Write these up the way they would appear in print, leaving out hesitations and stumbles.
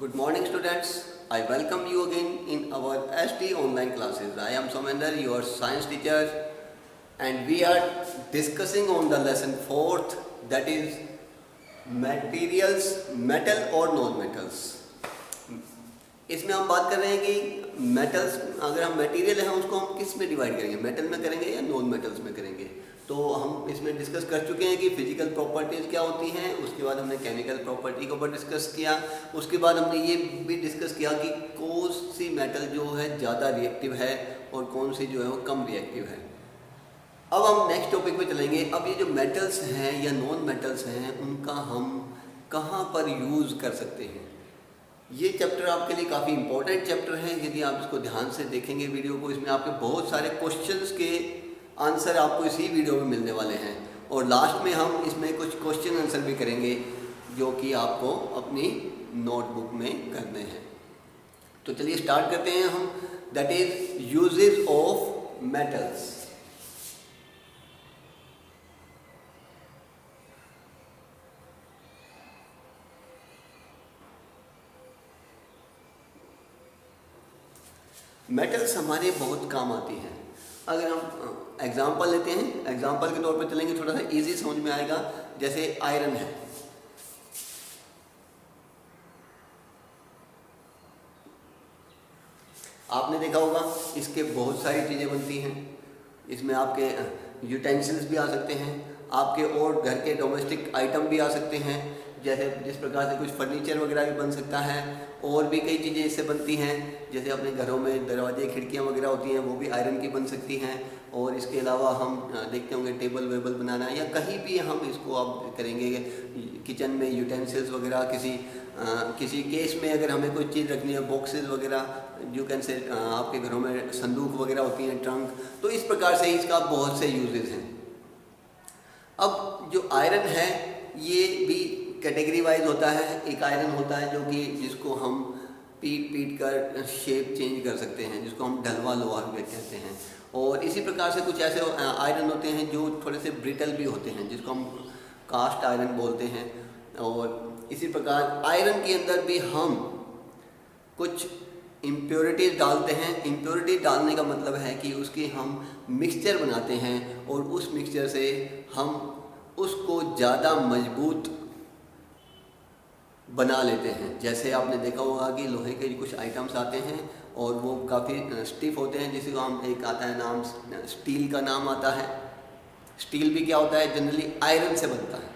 Good morning, students. I welcome you again in our ST online classes. I am Somender, your science teacher, and we are discussing on the lesson 4th, that is materials, metal और non metals. इसमें हम बात कर रहे हैं कि metals, अगर हम मटेरियल हैं उसको हम किस में डिवाइड करेंगे, मेटल में करेंगे या नॉन मेटल्स में करेंगे। तो हम इसमें डिस्कस कर चुके हैं कि फिजिकल प्रॉपर्टीज़ क्या होती हैं, उसके बाद हमने केमिकल प्रॉपर्टी के ऊपर डिस्कस किया, उसके बाद हमने ये भी डिस्कस किया कि कौन सी मेटल जो है ज़्यादा रिएक्टिव है और कौन सी जो है वो कम रिएक्टिव है। अब हम नेक्स्ट टॉपिक पे चलेंगे। अब ये जो मेटल्स हैं या नॉन मेटल्स हैं उनका हम कहाँ पर यूज़ कर सकते हैं, ये चैप्टर आपके लिए काफ़ी इंपॉर्टेंट चैप्टर है। यदि आप इसको ध्यान से देखेंगे वीडियो को, इसमें आपके बहुत सारे क्वेश्चंस के आंसर आपको इसी वीडियो में मिलने वाले हैं और लास्ट में हम इसमें कुछ क्वेश्चन आंसर भी करेंगे जो कि आपको अपनी नोटबुक में करने हैं। तो चलिए स्टार्ट करते हैं हम। That is uses of metals. Metals हमारे बहुत काम आती हैं। अगर हम एग्जांपल लेते हैं, एग्जांपल के तौर पर चलेंगे, थोड़ा सा इजी समझ में आएगा। जैसे आयरन है, आपने देखा होगा इसके बहुत सारी चीज़ें बनती हैं। इसमें आपके यूटेंसिल्स भी आ सकते हैं, आपके और घर के डोमेस्टिक आइटम भी आ सकते हैं। जैसे जिस प्रकार से कुछ फर्नीचर वगैरह भी बन सकता है, और भी कई चीज़ें इससे बनती हैं। जैसे अपने घरों में दरवाजे खिड़कियां वगैरह होती हैं, वो भी आयरन की बन सकती हैं। और इसके अलावा हम देखते होंगे टेबल वेबल बनाना, या कहीं भी हम इसको आप करेंगे किचन में यूटेंसिल्स वगैरह, किसी केस में अगर हमें कोई चीज़ रखनी है, बॉक्सेस वगैरह जो कैन से आपके घरों में संदूक वगैरह होती हैं, ट्रंक, तो इस प्रकार से इसका बहुत से यूजेस हैं। अब जो आयरन है ये भी कैटेगरी वाइज होता है। एक आयरन होता है जो कि जिसको हम पीट कर शेप चेंज कर सकते हैं, जिसको हम ढलवा लोहा भी कहते हैं। और इसी प्रकार से कुछ ऐसे आयरन होते हैं जो थोड़े से ब्रिटल भी होते हैं, जिसको हम कास्ट आयरन बोलते हैं। और इसी प्रकार आयरन के अंदर भी हम कुछ इम्प्योरिटीज डालते हैं। इम्प्योरिटी डालने का मतलब है कि उसके हम मिक्सचर बनाते हैं और उस मिक्सचर से हम उसको ज़्यादा मजबूत बना लेते हैं। जैसे आपने देखा होगा कि लोहे के कुछ आइटम्स आते हैं और वो काफ़ी स्टिफ होते हैं, जिसको हम एक आता है नाम, स्टील का नाम आता है। स्टील भी क्या होता है, जनरली आयरन से बनता है।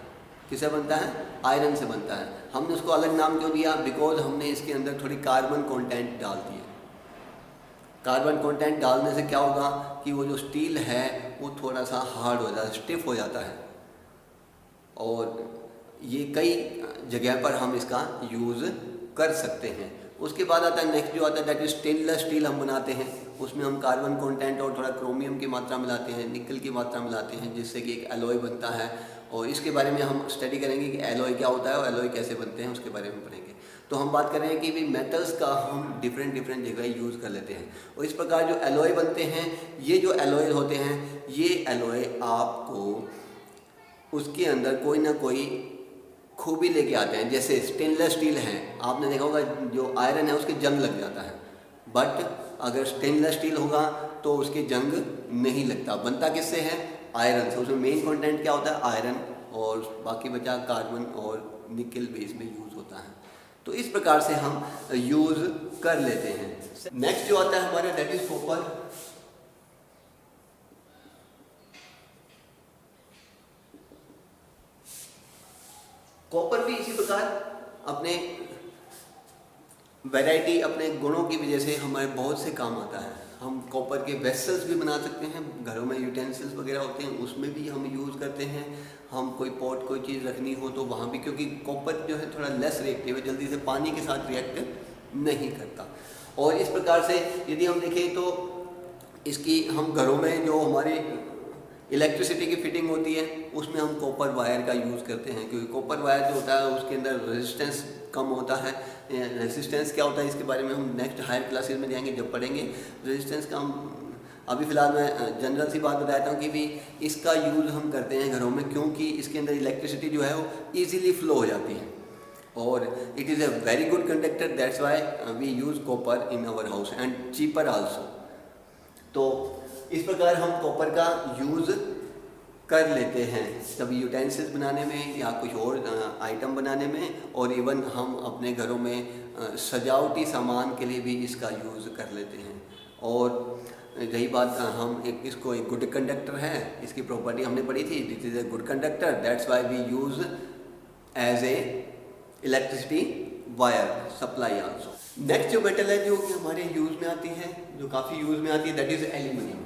किससे बनता है? आयरन से बनता है। हमने उसको अलग नाम क्यों दिया? बिकॉज हमने इसके अंदर थोड़ी कार्बन कंटेंट डाल दी है। कार्बन कंटेंट डालने से क्या होगा कि वो जो स्टील है वो थोड़ा सा हार्ड हो जाता है, स्टिफ हो जाता है। और ये कई जगह पर हम इसका यूज़ कर सकते हैं। उसके बाद आता है नेक्स्ट जो आता है, दैट इज स्टेनलेस स्टील हम बनाते हैं। उसमें हम कार्बन कंटेंट और थोड़ा क्रोमियम की मात्रा मिलाते हैं, निकल की मात्रा मिलाते हैं, जिससे कि एक एलॉय बनता है। और इसके बारे में हम स्टडी करेंगे कि एलॉय क्या होता है और एलॉय कैसे बनते हैं, उसके बारे में पढ़ेंगे। तो हम बात कर रहे हैं कि भी मेटल्स का हम डिफरेंट जगह यूज़ कर लेते हैं। और इस प्रकार जो एलॉय बनते हैं, ये जो एलॉय होते हैं, ये एलॉय आपको उसके अंदर कोई ना कोई खूबी लेके आते हैं। जैसे स्टेनलेस स्टील है, आपने देखा होगा जो आयरन है उसके जंग लग जाता है, बट अगर स्टेनलेस स्टील होगा तो उसके जंग नहीं लगता। बनता किससे है? आयरन से। उसमें मेन कंटेंट क्या होता है? आयरन, और बाकी बचा कार्बन और निकल भी इसमें यूज़ होता है। तो इस प्रकार से हम यूज़ कर लेते हैं। नेक्स्ट जो आता है हमारे, दैट इज कॉपर। कॉपर भी इसी प्रकार अपने वैरायटी, अपने गुणों की वजह से हमारे बहुत से काम आता है। हम कॉपर के वेसल्स भी बना सकते हैं, घरों में यूटेंसिल्स वगैरह होते हैं उसमें भी हम यूज़ करते हैं। हम कोई पॉट कोई चीज़ रखनी हो तो वहाँ भी, क्योंकि कॉपर जो है थोड़ा लेस रिएक्टिव है, जल्दी से पानी के साथ रिएक्ट नहीं करता। और इस प्रकार से यदि हम देखें तो इसकी हम घरों में जो हमारी इलेक्ट्रिसिटी की फिटिंग होती है उसमें हम कॉपर वायर का यूज़ करते हैं, क्योंकि कॉपर वायर जो होता है उसके अंदर रेजिस्टेंस कम होता है। रेजिस्टेंस क्या होता है इसके बारे में हम नेक्स्ट हायर क्लासेस में जाएंगे जब पढ़ेंगे। रेजिस्टेंस का हम अभी फ़िलहाल मैं जनरल सी बात बताता हूँ कि भी इसका यूज़ हम करते हैं घरों में, क्योंकि इसके अंदर इलेक्ट्रिसिटी जो है वो ईज़िली फ्लो हो जाती है। और it is a very good conductor, that's why we use copper in our house and cheaper also. तो इस प्रकार हम कॉपर का यूज़ कर लेते हैं कभी यूटेंसिल्स बनाने में या कुछ और आइटम बनाने में, और इवन हम अपने घरों में सजावटी सामान के लिए भी इसका यूज़ कर लेते हैं। और रही बात हम इसको एक गुड कंडक्टर है, इसकी प्रॉपर्टी हमने पढ़ी थी, this is a good conductor, that's why we use as a electricity wire supply also. Next जो मेटल है जो कि हमारे यूज़ में आती है, जो काफ़ी यूज़ में आती है, दैट इज़ एल्यूमिनियम।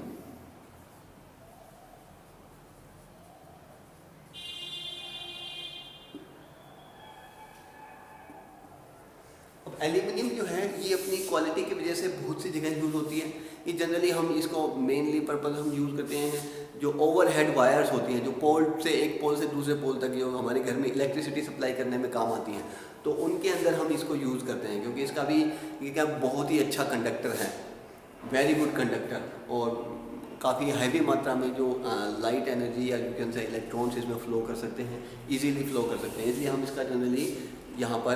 एल्यूमिनियम जो है ये अपनी क्वालिटी की वजह से बहुत सी जगह यूज़ होती है। ये जनरली हम इसको मेनली पर्पज हम यूज़ करते हैं जो ओवरहेड वायर्स होती हैं, जो पोल से एक पोल से दूसरे पोल तक जो हमारे घर में इलेक्ट्रिसिटी सप्लाई करने में काम आती हैं, तो उनके अंदर हम इसको यूज़ करते हैं क्योंकि इसका भी ये क्या बहुत ही अच्छा कंडक्टर है, वेरी गुड कंडक्टर, और काफ़ी हैवी मात्रा में जो लाइट एनर्जी या यू कैन से इलेक्ट्रॉन्स इसमें फ़्लो कर सकते हैं, इजीली फ़्लो कर सकते हैं, इसलिए हम इसका जनरली यहाँ पर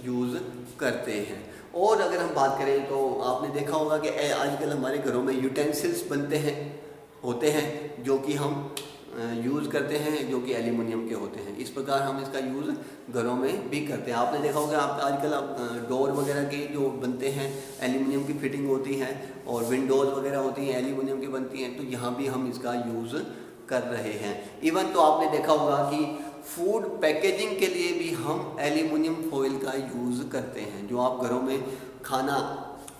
यूज़ करते हैं। और अगर हम बात करें तो आपने देखा होगा कि आजकल हमारे घरों में यूटेंसिल्स बनते हैं होते हैं जो कि हम यूज़ करते हैं, जो कि एल्यूमिनियम के होते हैं। इस प्रकार हम इसका यूज़ घरों में भी करते हैं। आपने देखा होगा आप आजकल डोर वगैरह के जो बनते हैं एल्यूमिनियम की फिटिंग होती है, और विंडोज़ वगैरह होती हैं एल्यूमिनियम की बनती हैं, तो यहाँ भी हम इसका यूज़ कर रहे हैं। इवन तो आपने देखा होगा कि फूड पैकेजिंग के लिए भी हम एल्यूमिनियम फॉइल का यूज़ करते हैं, जो आप घरों में खाना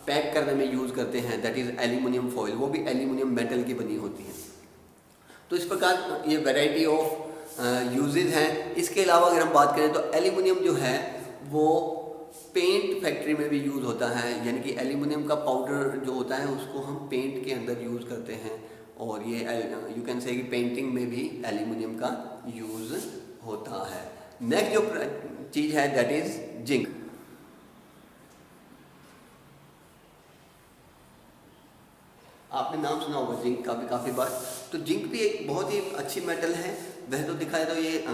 पैक करने में यूज़ करते हैं, दैट इज़ एल्यूमिनियम फॉइल, वो भी एल्यूमिनियम मेटल की बनी होती है। तो इस प्रकार ये वैरायटी ऑफ यूजेज हैं। इसके अलावा अगर हम बात करें तो एल्यूमिनियम जो है वो पेंट फैक्ट्री में भी यूज़ होता है, यानी कि एल्यूमिनियम का पाउडर जो होता है उसको हम पेंट के अंदर यूज़ करते हैं, और ये यू कैन से कि पेंटिंग में भी एल्यूमिनियम का यूज़ होता है। नेक्स्ट जो चीज़ है दैट इज़ जिंक। आपने नाम सुना होगा जिंक का भी काफ़ी बार। तो जिंक भी एक बहुत ही अच्छी मेटल है। वह तो दिखा जाए तो ये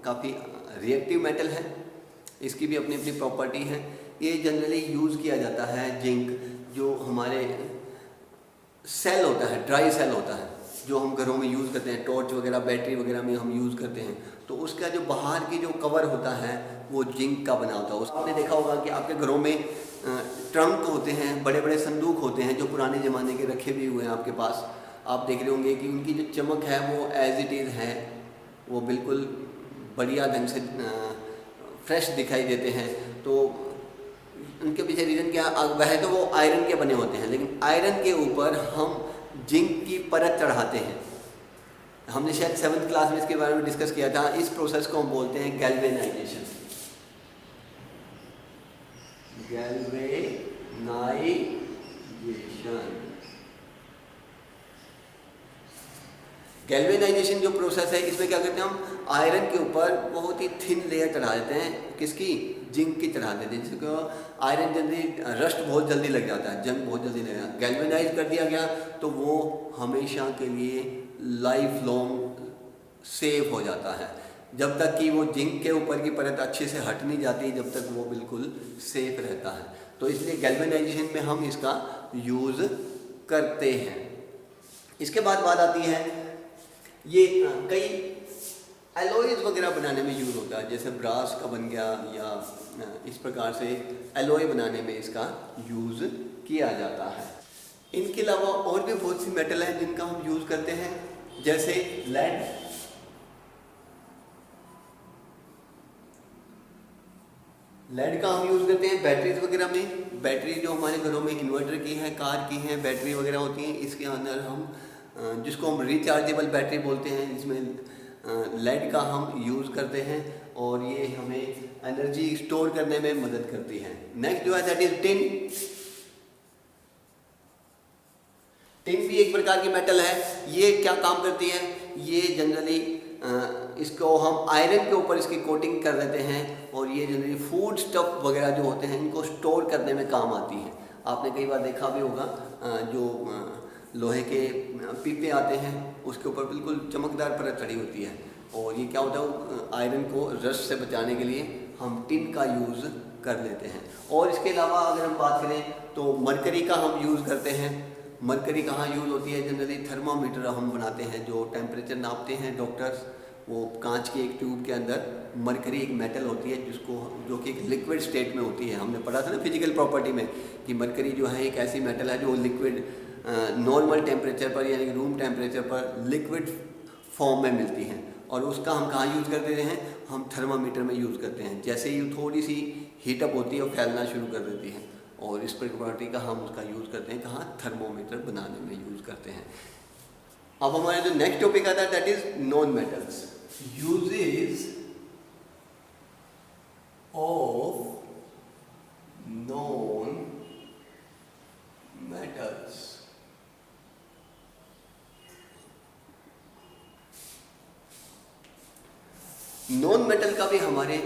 काफ़ी रिएक्टिव मेटल है, इसकी भी अपनी अपनी प्रॉपर्टी है। ये जनरली यूज़ किया जाता है जिंक, जो हमारे सेल होता है, ड्राई सेल होता है, जो हम घरों में यूज़ करते हैं, टॉर्च वगैरह बैटरी वगैरह में हम यूज़ करते हैं, तो उसका जो बाहर की जो कवर होता है वो जिंक का बना होता है। आपने देखा होगा कि आपके घरों में ट्रंक होते हैं, बड़े बड़े संदूक होते हैं जो पुराने ज़माने के रखे भी हुए हैं आपके पास। आप देख रहे होंगे कि उनकी जो चमक है वो एज इट इज़ है, वो बिल्कुल बढ़िया ढंग से फ्रेश दिखाई देते हैं। तो उनके पीछे रीज़न क्या, वह तो वो आयरन के बने होते हैं, लेकिन आयरन के ऊपर हम जिंक की परत चढ़ाते हैं। हमने शायद 7th क्लास में इसके बारे में डिस्कस किया था। इस प्रोसेस को हम बोलते हैं गैल्वेनाइजेशन। गैल्वेनाइजेशन जो प्रोसेस है, इसमें क्या करते हैं, हम आयरन के ऊपर बहुत ही थिन लेयर चढ़ा देते हैं। किसकी? जिंक की चढ़ा देते हैं, जिसको आयरन जल्दी रस्ट बहुत जल्दी लग जाता है, जंग बहुत जल्दी लगेगा। गैल्वेनाइज कर दिया गया तो वो हमेशा के लिए लाइफ लॉन्ग सेव हो जाता है, जब तक कि वो जिंक के ऊपर की परत अच्छे से हट नहीं जाती, जब तक वो बिल्कुल सेफ रहता है। तो इसलिए गैल्वेनाइजेशन में हम इसका यूज़ करते हैं। इसके बाद बात आती है, ये कई एलॉयज़ वगैरह बनाने में यूज़ होता है, जैसे ब्रास का बन गया, या इस प्रकार से एलॉय बनाने में इसका यूज़ किया जाता है। इनके अलावा और भी बहुत सी मेटल हैं जिनका हम यूज़ करते हैं, जैसे लेड, लेड का हम यूज़ करते हैं बैटरीज वगैरह में। बैटरी जो हमारे घरों में इन्वर्टर की है, कार की हैं, बैटरी वगैरह होती हैं, इसके अंदर हम जिसको हम रिचार्जेबल बैटरी बोलते हैं, जिसमें लेड का हम यूज़ करते हैं, और ये हमें एनर्जी स्टोर करने में मदद करती है। नेक्स्ट जो है दैट इज टिन। टिन भी एक प्रकार की मेटल है। ये क्या काम करती है, ये जनरली इसको हम आयरन के ऊपर इसकी कोटिंग कर देते हैं, और ये जनरली फूड स्टफ वगैरह जो होते हैं इनको स्टोर करने में काम आती है। आपने कई बार देखा भी होगा, जो लोहे के पीपे आते हैं उसके ऊपर बिल्कुल चमकदार परत चढ़ी होती है, और ये क्या होता है, आयरन को रस्ट से बचाने के लिए हम टिन का यूज़ कर लेते हैं। और इसके अलावा अगर हम बात करें तो मरकरी का हम यूज़ करते हैं। मरकरी कहाँ यूज़ होती है? जनरली थर्मामीटर हम बनाते हैं, जो टेम्परेचर नापते हैं डॉक्टर्स, वो कांच के एक ट्यूब के अंदर मरकरी एक मेटल होती है जो कि एक लिक्विड स्टेट में होती है। हमने पढ़ा था ना फिजिकल प्रॉपर्टी में कि मरकरी जो है एक ऐसी मेटल है जो लिक्विड नॉर्मल टेम्परेचर पर यानी कि रूम टेम्परेचर पर लिक्विड फॉर्म में मिलती हैं। और उसका हम कहाँ यूज़ करते हैं? हम थर्मामीटर में यूज़ करते हैं। जैसे ही थोड़ी सी हीटअप होती है वो फैलना शुरू कर देती है, और इस प्रॉपर्टी का हम उसका यूज़ करते हैं कहाँ? थर्मोमीटर बनाने में यूज़ करते हैं। अब हमारे जो नेक्स्ट टॉपिक आता है that is non metals, uses of non metals. Non metal का भी हमारे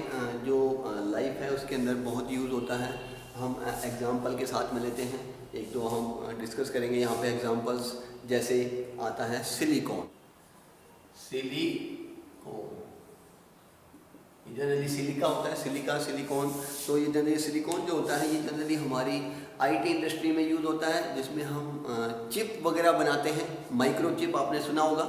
जो लाइफ है उसके अंदर बहुत यूज़ होता है। हम एग्जांपल के साथ में लेते हैं, एक दो हम डिस्कस करेंगे यहाँ पे एग्जांपल्स। जैसे आता है सिलिकॉन। सिलिकॉन जनरली सिलिका होता है, सिलिका सिलिकॉन। तो ये जनरली सिलिकॉन जो होता है ये जनरली हमारी आईटी इंडस्ट्री में यूज़ होता है, जिसमें हम चिप वगैरह बनाते हैं। माइक्रो चिप आपने सुना होगा,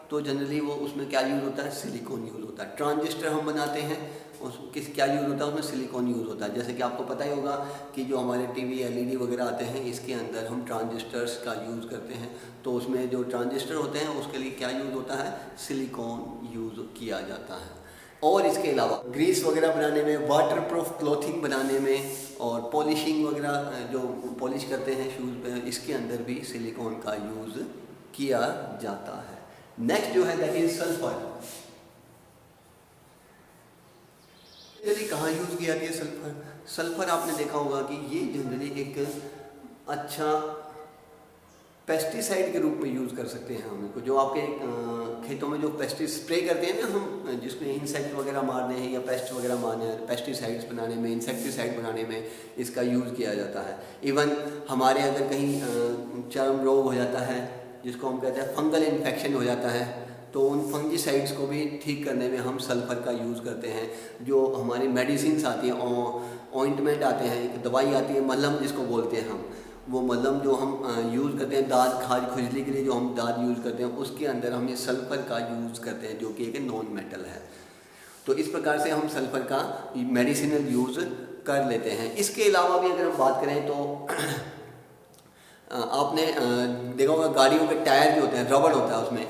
तो जनरली वो उसमें क्या यूज़ होता है? सिलिकॉन यूज़ होता है। ट्रांजिस्टर हम बनाते हैं, उस किस क्या यूज़ होता है? उसमें सिलिकॉन यूज़ होता है। जैसे कि आपको पता ही होगा कि जो हमारे टीवी एलईडी वगैरह आते हैं इसके अंदर हम ट्रांजिस्टर्स का यूज़ करते हैं, तो उसमें जो ट्रांजिस्टर होते हैं उसके लिए क्या यूज़ होता है? सिलिकॉन यूज़ किया जाता है। और इसके अलावा ग्रीस वगैरह बनाने में, वाटरप्रूफ क्लॉथिंग बनाने में, और पॉलिशिंग वगैरह जो पॉलिश करते हैं शूज़ पे, इसके अंदर भी सिलिकॉन का यूज़ किया जाता है। नेक्स्ट जो है दैट इज सल्फर। जनरली कहाँ यूज़ किया गया सल्फर? सल्फर आपने देखा होगा कि ये जनरली एक अच्छा पेस्टिसाइड के रूप में यूज़ कर सकते हैं हम इसको। जो आपके खेतों में जो पेस्टिस स्प्रे करते हैं ना हम, जिसमें इंसेक्ट वगैरह मारने हैं या पेस्ट वगैरह मारने हैं, पेस्टिसाइड्स बनाने में, इंसेक्टिसाइड बनाने में इसका यूज़ किया जाता है। इवन हमारे अगर कहीं चर्म रोग हो जाता है, जिसको हम कहते हैं फंगल इन्फेक्शन हो जाता है, तो उन फंजीसाइड्स को भी ठीक करने में हम सल्फ़र का यूज़ करते हैं। जो हमारी मेडिसिन्स आती हैं, ऑइंटमेंट आते हैं, एक दवाई आती है मलहम जिसको बोलते हैं हम, वो मलहम जो हम यूज़ करते हैं दाद खाज खुजली के लिए, जो हम दाद यूज़ करते हैं उसके अंदर हम ये सल्फ़र का यूज़ करते हैं, जो कि एक नॉन मेटल है। तो इस प्रकार से हम सल्फ़र का मेडिसिनल यूज़ कर लेते हैं। इसके अलावा भी अगर हम बात करें तो आपने देखा होगा गाड़ियों के टायर भी होते हैं, रबड़ होता है उसमें,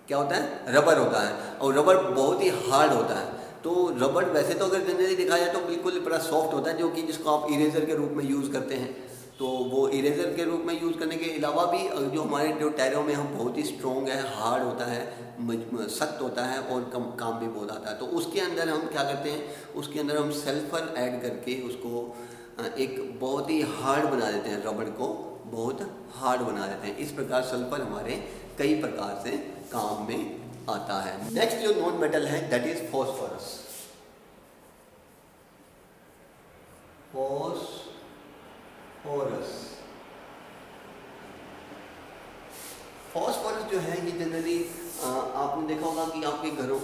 क्या होता है? रबर होता है, और रबर बहुत ही हार्ड होता है। तो रबड़ वैसे तो अगर जनरली देखा जाए तो बिल्कुल बड़ा सॉफ्ट होता है, जो कि जिसको आप इरेजर के रूप में यूज़ करते हैं। तो वो इरेजर के रूप में यूज़ करने के अलावा भी जो हमारे जो टायरों में हम बहुत ही स्ट्रॉन्ग है, हार्ड होता है, सख्त होता है, और काम भी बहुत आता है। तो उसके अंदर हम क्या करते हैं? उसके अंदर हम सल्फ़र ऐड करके उसको एक बहुत ही हार्ड बना देते हैं, रबड़ को बहुत हार्ड बना देते हैं। इस प्रकार सल्फ़र हमारे कई प्रकार से काम में आता है। नेक्स्ट जो नॉन मेटल है दैट इज फॉस्फोरस। फॉस्फोरस जो है ये जनरली आपने देखा होगा कि आपके घरों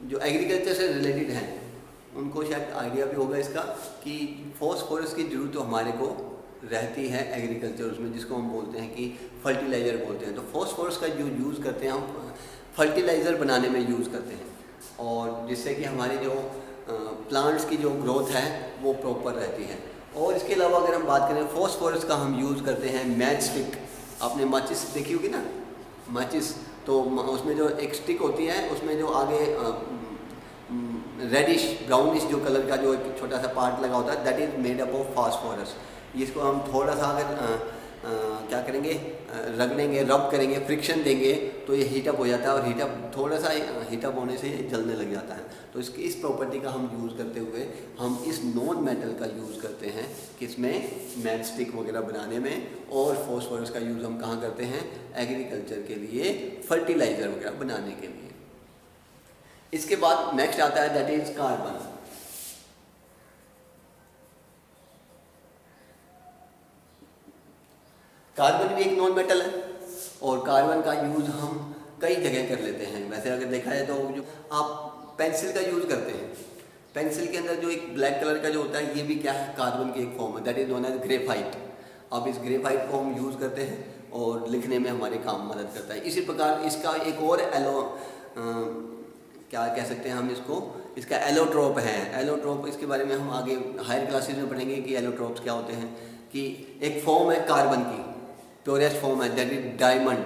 जो एग्रीकल्चर से रिलेटेड हैं उनको शायद आइडिया भी होगा इसका कि फॉस्फोरस की ज़रूरत तो हमारे को रहती है एग्रीकल्चर उसमें, जिसको हम बोलते हैं कि फर्टिलाइज़र बोलते हैं। तो फॉस्फोरस का जो यूज़ करते हैं हम फर्टिलाइज़र बनाने में यूज़ करते हैं, और जिससे कि हमारे जो प्लांट्स की जो ग्रोथ है वो प्रॉपर रहती है। और इसके अलावा अगर हम बात करें फॉस्फोरस का हम यूज़ करते हैं मैच स्टिक। आपने माचिस देखी होगी ना, माचिस, तो उसमें जो एक स्टिक होती है उसमें जो आगे रेडिश ब्राउनिश जो कलर का जो एक छोटा सा पार्ट लगा होता है that is made up of phosphorus. इसको हम थोड़ा सा अगर क्या करेंगे, रगड़ेंगे, रब करेंगे, फ्रिक्शन देंगे तो ये हीटअप हो जाता है, और हीटअप थोड़ा सा हीटअप होने से ये जलने लग जाता है। तो इस प्रॉपर्टी का हम यूज़ करते हुए हम इस नॉन मेटल का यूज़ करते हैं किसमें? मैच स्टिक वगैरह बनाने में। और फॉस्फोरस का यूज़ हम कहाँ करते हैं? एग्रीकल्चर के लिए, फर्टिलाइज़र वगैरह बनाने के लिए। इसके बाद नेक्स्ट आता है दैट इज कार्बन। कार्बन भी एक नॉन मेटल है, और कार्बन का यूज़ हम कई जगह कर लेते हैं। वैसे अगर देखा जाए तो जो आप पेंसिल का यूज़ करते हैं, पेंसिल के अंदर जो एक ब्लैक कलर का जो होता है, ये भी क्या है, कार्बन की एक फॉर्म है, that is known as graphite. अब इस ग्रेफाइट को हम यूज़ करते हैं और लिखने में हमारे काम मदद करता है। इसी प्रकार इसका एक और क्या कह सकते हैं हम इसको, इसका एलोट्रोप है। एलोट्रोप, इसके बारे में हम आगे हायर क्लासेस में पढ़ेंगे कि एलोट्रोप्स क्या होते हैं। कि एक फॉर्म है कार्बन की, प्योरेस्ट फॉर्म है, दैट इज डायमंड।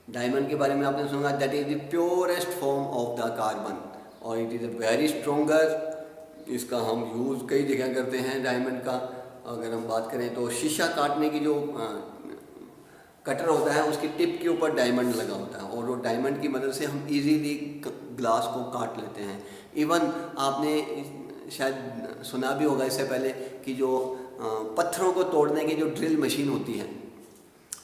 डायमंड के बारे में आपने सुना, that is the purest form of the carbon, और it is a very stronger. इसका हम यूज़ कई जगह करते हैं डायमंड का। अगर हम बात करें तो शीशा काटने की जो कटर होता है, उसकी टिप के ऊपर डायमंड लगा होता है, और वो डायमंड की मदद से हम इजीली ग्लास को काट लेते हैं। इवन आपने शायद सुना भी होगा इससे पहले कि जो पत्थरों को तोड़ने की जो ड्रिल मशीन होती है,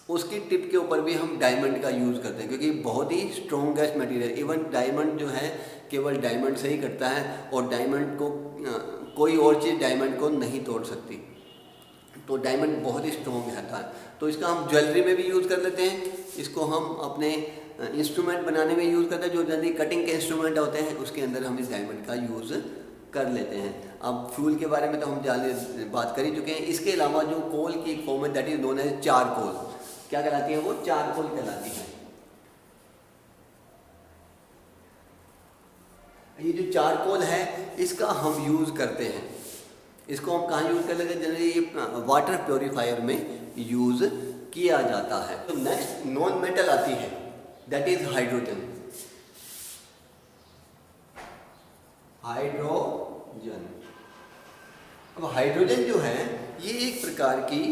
उसकी टिप के ऊपर भी हम डायमंड का यूज़ करते हैं, क्योंकि बहुत ही स्ट्रॉन्गेस्ट मटेरियल। इवन डायमंड जो है केवल डायमंड से ही कटता है, और डायमंड को कोई और चीज़ डायमंड को नहीं तोड़ सकती। तो डायमंड बहुत ही स्ट्रॉन्ग रहता है। तो इसका हम ज्वेलरी में भी यूज़ कर लेते हैं, इसको हम अपने इंस्ट्रूमेंट बनाने में यूज़ करते हैं। जो जनरली कटिंग के इंस्ट्रूमेंट होते हैं, उसके अंदर हम इस डायमंड का यूज़ कर लेते हैं। अब फ्यूल के बारे में तो हम बात कर ही चुके हैं। इसके अलावा जो कोल की एक फॉर्म है, that is known as charcoal. क्या कहलाती है वो? चारकोल कहलाती है। ये जो चारकोल है, इसका हम यूज़ करते हैं। इसको हम कहाँ यूज़ कर लेते हैं? जनरली वाटर प्योरीफायर में यूज़ किया जाता है। तो नेक्स्ट नॉन मेटल आती है, दैट इज हाइड्रोजन। हाइड्रोजन, अब हाइड्रोजन जो है, ये एक प्रकार की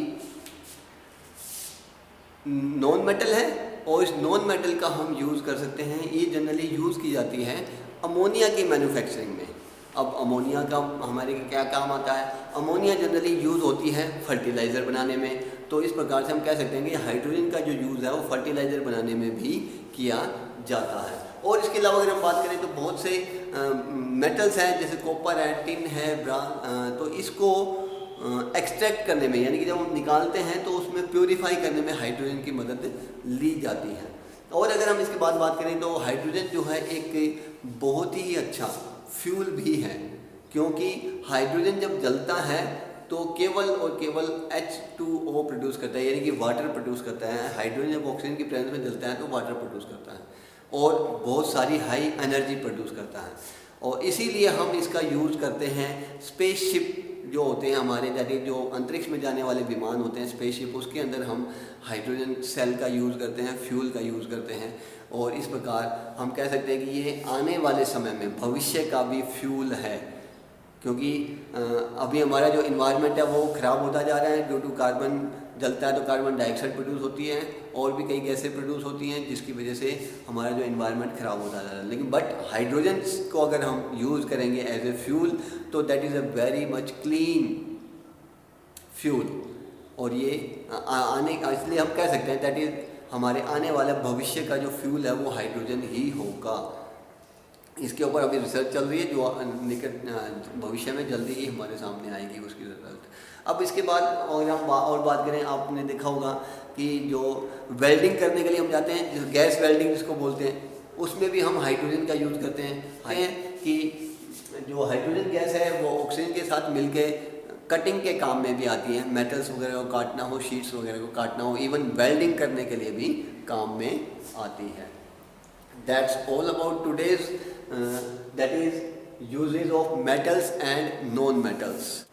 नॉन मेटल है, और इस नॉन मेटल का हम यूज़ कर सकते हैं। ये जनरली यूज़ की जाती है अमोनिया की मैन्युफैक्चरिंग में। अब अमोनिया का हमारे क्या काम आता है? अमोनिया जनरली यूज़ होती है फर्टिलाइज़र बनाने में। तो इस प्रकार से हम कह सकते हैं कि हाइड्रोजन का जो यूज़ है, वो फर्टिलाइज़र बनाने में भी किया जाता है। और इसके अलावा अगर हम बात करें तो बहुत से मेटल्स हैं, जैसे कॉपर है, टिन है, तो इसको एक्सट्रैक्ट करने में, यानी कि जब हम निकालते हैं तो उसमें प्योरीफाई करने में हाइड्रोजन की मदद ली जाती है। और अगर हम इसके बाद बात करें तो हाइड्रोजन जो है एक बहुत ही अच्छा फ्यूल भी है, क्योंकि हाइड्रोजन जब जलता है तो केवल और केवल H2O प्रोड्यूस करता है, यानी कि वाटर प्रोड्यूस करता है। हाइड्रोजन जब ऑक्सीजन की प्रेजेंस में जलता है तो वाटर प्रोड्यूस करता है, और बहुत सारी हाई एनर्जी प्रोड्यूस करता है। और इसीलिए हम इसका यूज़ करते हैं स्पेसशिप जो होते हैं हमारे, दैट इज जो अंतरिक्ष में जाने वाले विमान होते हैं, स्पेसशिप, उसके अंदर हम हाइड्रोजन सेल का यूज़ करते हैं, फ्यूल का यूज़ करते हैं। और इस प्रकार हम कह सकते हैं कि ये आने वाले समय में भविष्य का भी फ्यूल है, क्योंकि अभी हमारा जो इन्वायरमेंट है वो ख़राब होता जा रहा है। ड्यू टू कार्बन जलता है तो कार्बन डाइऑक्साइड प्रोड्यूस होती है, और भी कई गैसें प्रोड्यूस होती हैं, जिसकी वजह से हमारा जो इन्वायरमेंट ख़राब होता जा रहा है। लेकिन बट हाइड्रोजन को अगर हम यूज़ करेंगे एज ए फ्यूल, तो that is a very much clean fuel. और ये इसलिए हम कह सकते हैं दैट इज़ हमारे आने वाले भविष्य का जो फ्यूल है वो हाइड्रोजन ही होगा। इसके ऊपर अभी रिसर्च चल रही है, जो निकट भविष्य में जल्दी ही हमारे सामने आएगी उसकी रिजल्ट। अब इसके बाद अगर हम और बात करें, आपने देखा होगा कि जो वेल्डिंग करने के लिए हम जाते हैं, गैस वेल्डिंग जिसको बोलते हैं, उसमें भी हम हाइड्रोजन का यूज़ करते हैं। कि जो हाइड्रोजन गैस है वो ऑक्सीजन के साथ मिलके कटिंग के काम में भी आती है, मेटल्स वगैरह को काटना हो, शीट्स वगैरह को काटना हो, इवन वेल्डिंग करने के लिए भी काम में आती है। That's all about today's that is usage of metals and non metals.